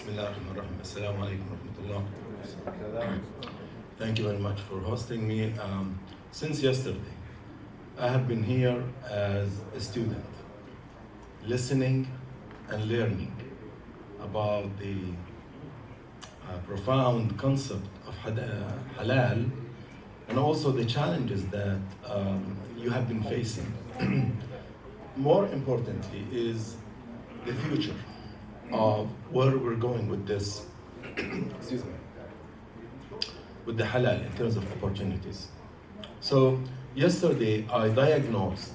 Bismillahirrahmanirrahim. Assalamu alaikum warahmatullah. Thank you very much for hosting me. Since yesterday, I have been here as a student, listening and learning about the profound concept of halal and also the challenges that you have been facing. More importantly is the future of where we're going with this, excuse me, with the halal in terms of opportunities. So yesterday I diagnosed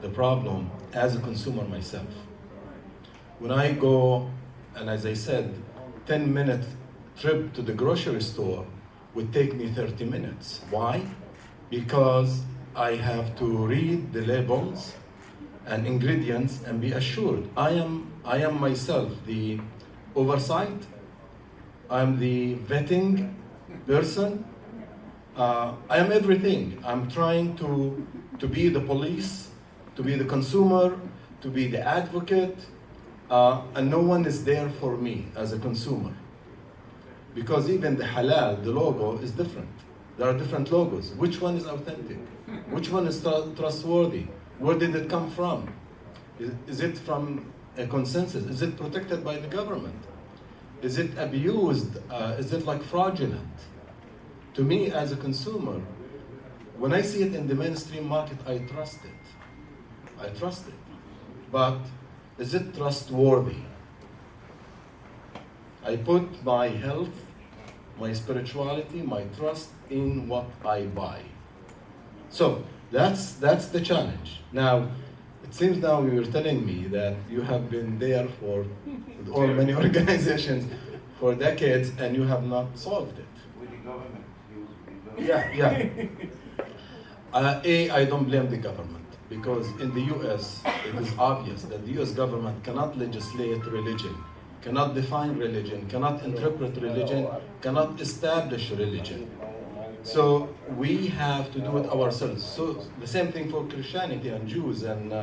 the problem as a consumer myself. When I go, and as I said, 10-minute trip to the grocery store would take me 30 minutes. Why? Because I have to read the labels and ingredients and be assured I am myself the oversight, I'm the vetting person, I am everything. I'm trying to be the police, to be the consumer, to be the advocate, and no one is there for me as a consumer. Because even the halal, the logo is different. There are different logos. Which one is authentic? Which one is trustworthy? Where did it come from? Is it from a consensus? Is it protected by the government? Is it abused? Is it like fraudulent? To me, as a consumer, when I see it in the mainstream market, I trust it. I trust it. But is it trustworthy? I put my health, my spirituality, my trust in what I buy. So that's the challenge. Now, it seems now you were telling me that you have been there for with all many organizations for decades and you have not solved it. With the government. Yeah. I don't blame the government because in the US, it is obvious that the US government cannot legislate religion, cannot define religion, cannot interpret religion, cannot establish religion. So we have to do it ourselves. So the same thing for Christianity and Jews and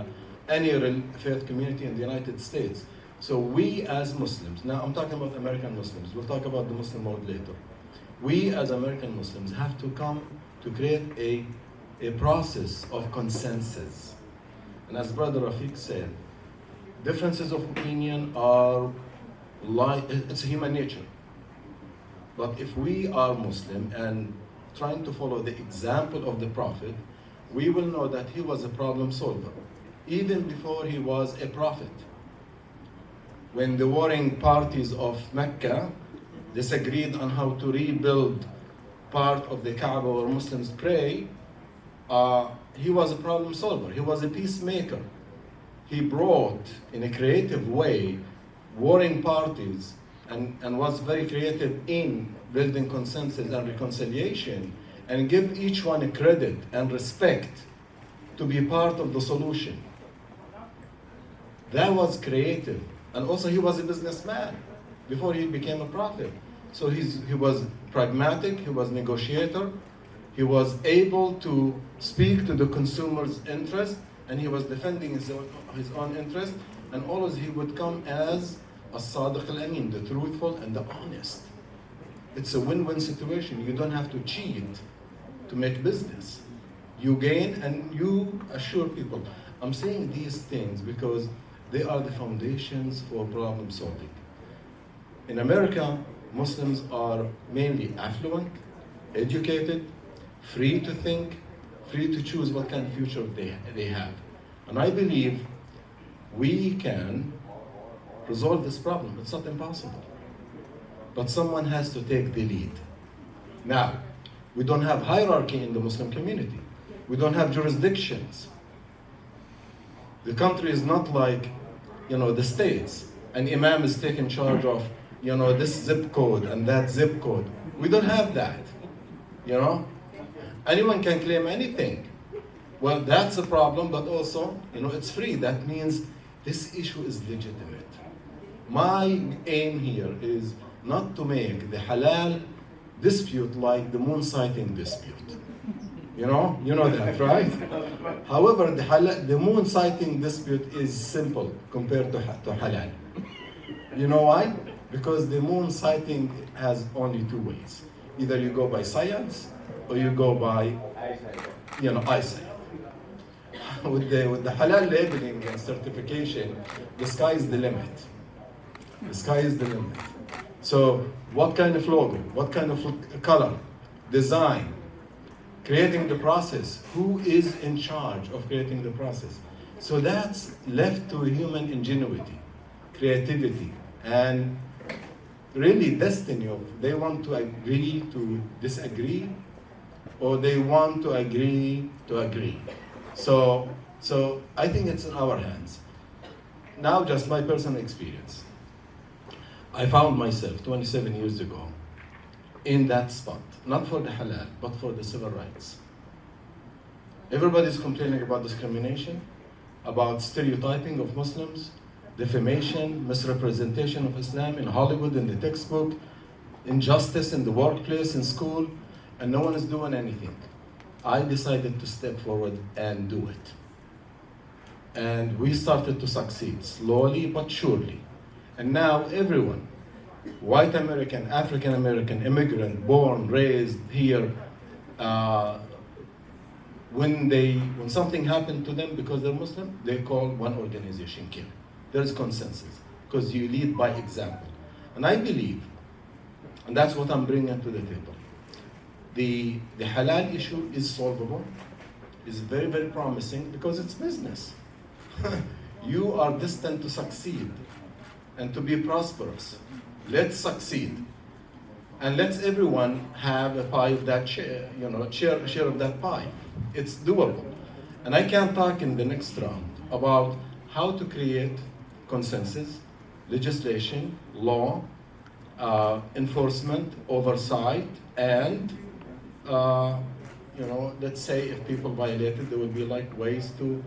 any faith community in the United States. So we as Muslims, now I'm talking about American Muslims, we'll talk about the Muslim world later. We as American Muslims have to come to create a process of consensus. And as Brother Rafiq said, differences of opinion are it's human nature. But if we are Muslim and trying to follow the example of the Prophet, we will know that he was a problem solver, even before he was a prophet. When the warring parties of Mecca disagreed on how to rebuild part of the Kaaba where Muslims pray, he was a problem solver, he was a peacemaker. He brought, in a creative way, warring parties and was very creative in building consensus and reconciliation and give each one a credit and respect to be part of the solution. That was creative. And also he was a businessman before he became a prophet. So he was pragmatic, he was negotiator, he was able to speak to the consumer's interest and he was defending his own interest, and always he would come as as-sadiq al-amin, the truthful and the honest. It's a win-win situation. You don't have to cheat to make business. You gain and you assure people. I'm saying these things because they are the foundations for problem solving. In America, Muslims are mainly affluent, educated, free to think, free to choose what kind of future they have. And I believe we can resolve this problem. It's not impossible. But someone has to take the lead. Now, we don't have hierarchy in the Muslim community. We don't have jurisdictions. The country is not like, the states. An imam is taking charge of, this zip code and that zip code. We don't have that, Anyone can claim anything. Well, that's a problem, but also, it's free. That means this issue is legitimate. My aim here is not to make the halal dispute like the moon sighting dispute. You know that, right? However, the moon sighting dispute is simple compared to halal. You know why? because the moon sighting has only two ways. Either you go by science or you go by, eyesight. With the halal labeling and certification, the sky is the limit. The sky is the limit. So what kind of logo, what kind of color, design, creating the process, who is in charge of creating the process? So that's left to human ingenuity, creativity, and really destiny of they want to agree to disagree, or they want to agree to agree. So I think it's in our hands. Now, just my personal experience. I found myself 27 years ago in that spot, not for the halal, but for the civil rights. Everybody's complaining about discrimination, about stereotyping of Muslims, defamation, misrepresentation of Islam in Hollywood, in the textbook, injustice in the workplace, in school, and no one is doing anything. I decided to step forward and do it. And we started to succeed, slowly but surely. And now everyone, white American, African American, immigrant, born, raised here, when something happened to them because they're Muslim, they call one organization CAIR. There's consensus, because you lead by example. And I believe, and that's what I'm bringing to the table, the halal issue is solvable, is very, very promising, because it's business. You are destined to succeed and to be prosperous. Let's succeed. And let's everyone have a pie of that share, share of that pie. It's doable. And I can talk in the next round about how to create consensus, legislation, law, enforcement, oversight, and let's say if people violate it, there will be like ways to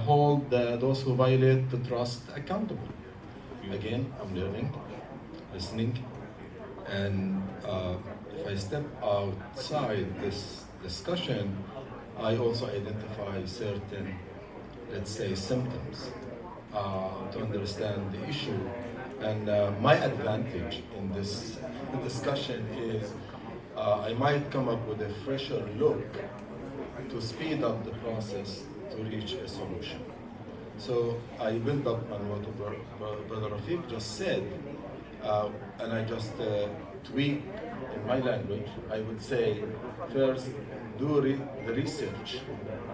hold those who violate the trust accountable. Again, I'm learning, listening, and if I step outside this discussion, I also identify certain, let's say, symptoms to understand the issue. And my advantage in this discussion is I might come up with a fresher look to speed up the process to reach a solution. So I build up on what Brother Rafiq just said, and I just tweak in my language. I would say, first, do the research.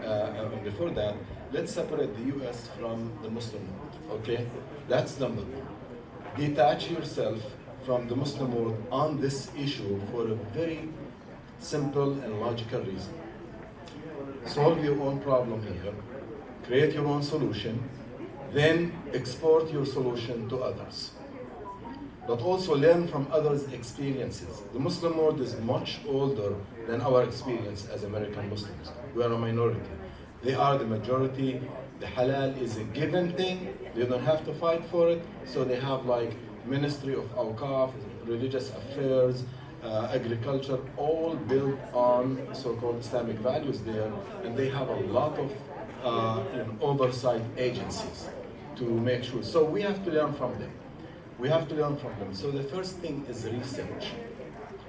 And before that, let's separate the US from the Muslim world, okay? That's number one. Detach yourself from the Muslim world on this issue for a very simple and logical reason. Solve your own problem here, create your own solution, then export your solution to others. But also learn from others' experiences. The Muslim world is much older than our experience as American Muslims. We are a minority. They are the majority. The halal is a given thing. They don't have to fight for it. So they have like Ministry of Awqaf, religious affairs, agriculture, all built on so-called Islamic values there. And they have a lot of oversight agencies to make sure. So we have to learn from them. We have to learn from them. So the first thing is research.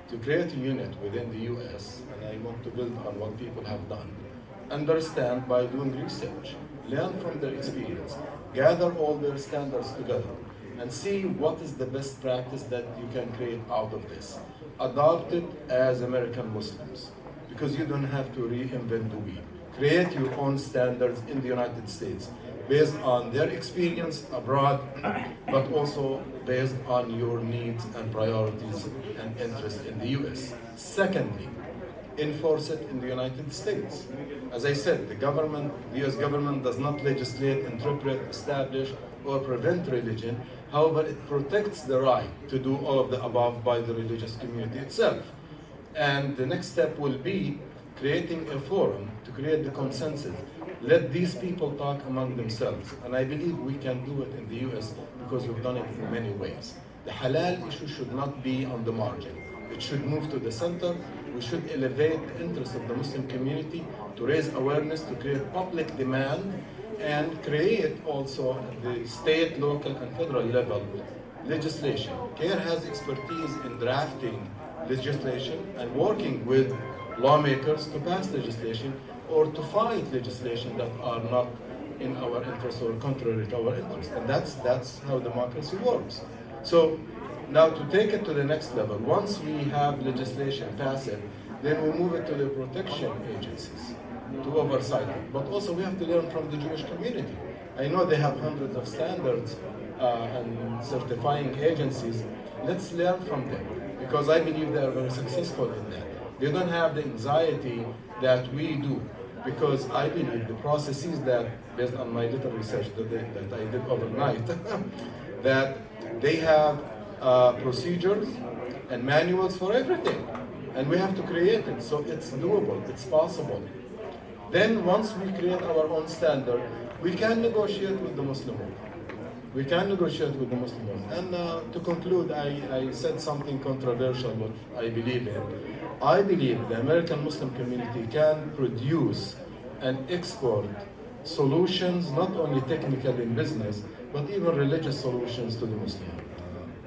To create a unit within the US, and I want to build on what people have done, understand by doing research, learn from their experience, gather all their standards together, and see what is the best practice that you can create out of this. Adopt it as American Muslims, because you don't have to reinvent the wheel. Create your own standards in the United States, based on their experience abroad, but also based on your needs and priorities and interests in the US. Secondly, enforce it in the United States. As I said, the US government does not legislate, interpret, establish, or prevent religion. However, it protects the right to do all of the above by the religious community itself. And the next step will be creating a forum to create the consensus. Let these people talk among themselves. And I believe we can do it in the US because we've done it in many ways. The halal issue should not be on the margin. It should move to the center. We should elevate the interest of the Muslim community to raise awareness, to create public demand, and create also at the state, local, and federal level legislation. CAIR has expertise in drafting legislation and working with lawmakers to pass legislation or to fight legislation that are not in our interest or contrary to our interest. And that's how democracy works. So now to take it to the next level, once we have legislation, pass it, then we move it to the protection agencies to oversight it. But also we have to learn from the Jewish community. I know they have hundreds of standards and certifying agencies. Let's learn from them because I believe they are very successful in that. They don't have the anxiety that we do because I believe the processes that, based on my little research that I did overnight, that they have procedures and manuals for everything. And we have to create it, so it's doable, it's possible. Then once we create our own standard, we can negotiate with the Muslim world. We can negotiate with the Muslim world. And to conclude, I said something controversial, what I believe in. I believe the American Muslim community can produce and export solutions, not only technical in business, but even religious solutions to the Muslim.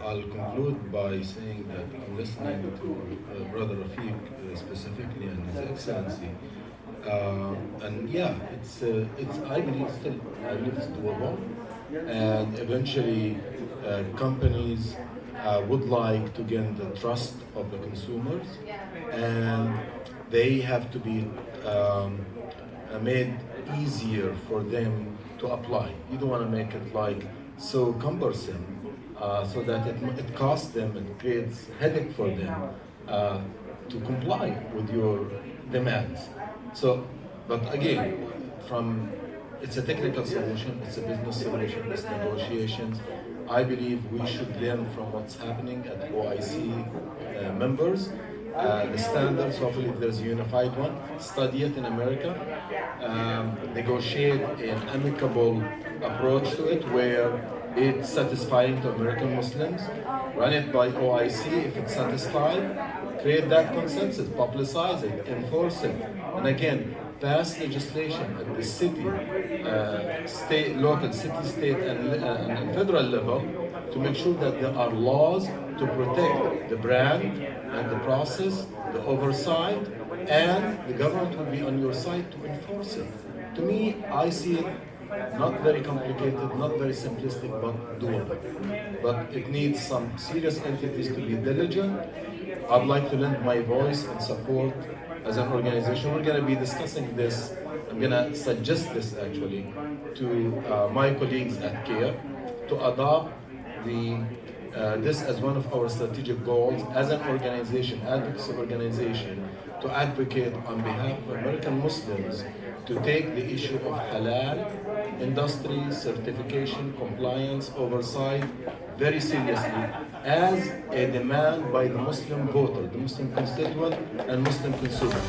I'll conclude by saying that I'm listening to Brother Rafiq specifically and His Excellency. And yeah, it's I believe it's doable, and eventually companies would like to gain the trust of the consumers, and they have to be made easier for them to apply. You don't want to make it like so cumbersome, so that it costs them, it creates headache for them to comply with your demands. So, but again, it's a technical solution, it's a business solution, it's negotiations. I believe we should learn from what's happening at OIC members. The standards, hopefully if there's a unified one, study it in America, negotiate an amicable approach to it where it's satisfying to American Muslims, run it by OIC, if it's satisfied, create that consensus, publicize it, enforce it, and again, pass legislation at the city, state, local, city, state, and federal level to make sure that there are laws to protect the brand and the process, the oversight, and the government will be on your side to enforce it. To me, I see it not very complicated, not very simplistic, but doable. But it needs some serious entities to be diligent. I'd like to lend my voice and support as an organization. We're going to be discussing this. I'm going to suggest this actually to my colleagues at CAIR to adopt this as one of our strategic goals as an organization, advocacy organization, to advocate on behalf of American Muslims to take the issue of halal industry, certification, compliance, oversight very seriously as a demand by the Muslim voter, the Muslim constituent and Muslim consumer.